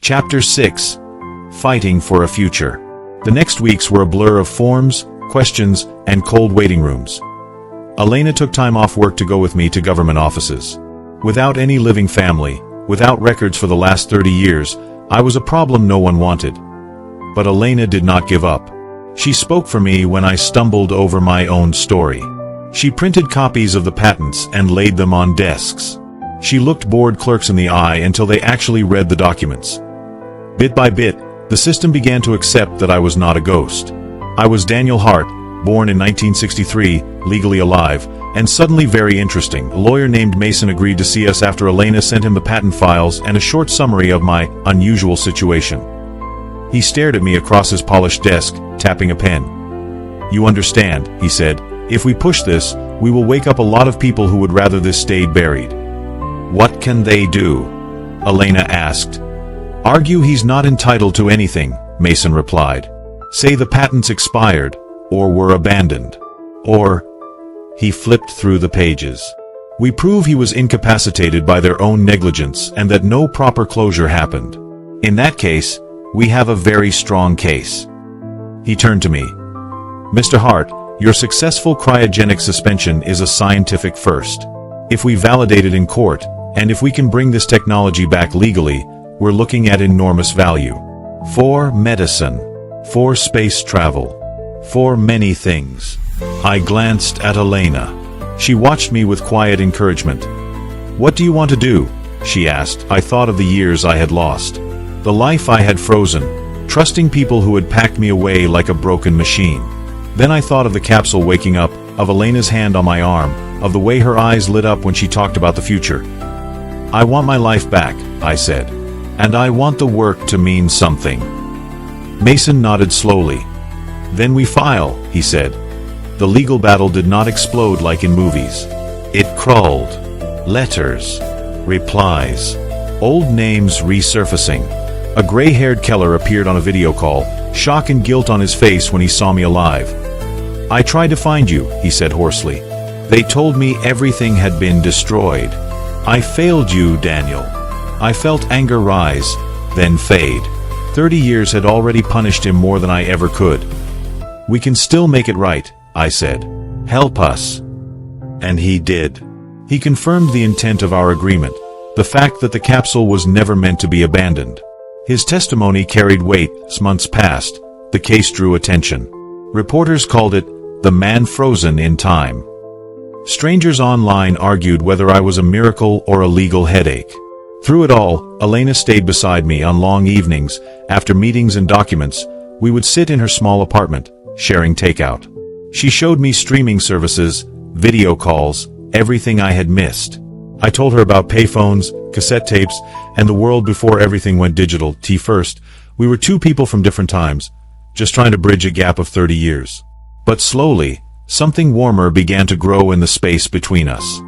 Chapter 6. Fighting for a Future. The next weeks were a blur of forms, questions, and cold waiting rooms. Elena took time off work to go with me to government offices. Without any living family, without records for the last 30 years, I was a problem no one wanted. But Elena did not give up. She spoke for me when I stumbled over my own story. She printed copies of the patents and laid them on desks. She looked bored clerks in the eye until they actually read the documents. Bit by bit, the system began to accept that I was not a ghost. I was Daniel Hart, born in 1963, legally alive, and suddenly very interesting. A lawyer named Mason agreed to see us after Elena sent him the patent files and a short summary of my unusual situation. He stared at me across his polished desk, tapping a pen. "You understand," he said, "if we push this, we will wake up a lot of people who would rather this stayed buried." "What can they do?" Elena asked. "Argue he's not entitled to anything," Mason replied. "Say the patents expired, or were abandoned. Or..." He flipped through the pages. "We prove he was incapacitated by their own negligence and that no proper closure happened. In that case, we have a very strong case." He turned to me. "Mr. Hart, your successful cryogenic suspension is a scientific first. If we validate it in court, and if we can bring this technology back legally, we're looking at enormous value. For medicine, for space travel, for many things." I glanced at Elena. She watched me with quiet encouragement. "What do you want to do?" she asked. I thought of the years I had lost. The life I had frozen, trusting people who had packed me away like a broken machine. Then I thought of the capsule waking up, of Elena's hand on my arm, of the way her eyes lit up when she talked about the future. "I want my life back," I said. "And I want the work to mean something." Mason nodded slowly. "Then we file," he said. The legal battle did not explode like in movies. It crawled. Letters. Replies. Old names resurfacing. A gray-haired Keller appeared on a video call, shock and guilt on his face when he saw me alive. "I tried to find you," he said hoarsely. "They told me everything had been destroyed. I failed you, Daniel." I felt anger rise, then fade. 30 years had already punished him more than I ever could. "We can still make it right," I said. "Help us." And he did. He confirmed the intent of our agreement, the fact that the capsule was never meant to be abandoned. His testimony carried weight. As months passed, the case drew attention. Reporters called it the man frozen in time. Strangers online argued whether I was a miracle or a legal headache. Through it all, Elena stayed beside me on long evenings. After meetings and documents, we would sit in her small apartment, sharing takeout. She showed me streaming services, video calls, everything I had missed. I told her about payphones, cassette tapes, and the world before everything went digital. First, we were two people from different times, just trying to bridge a gap of 30 years. But slowly, something warmer began to grow in the space between us.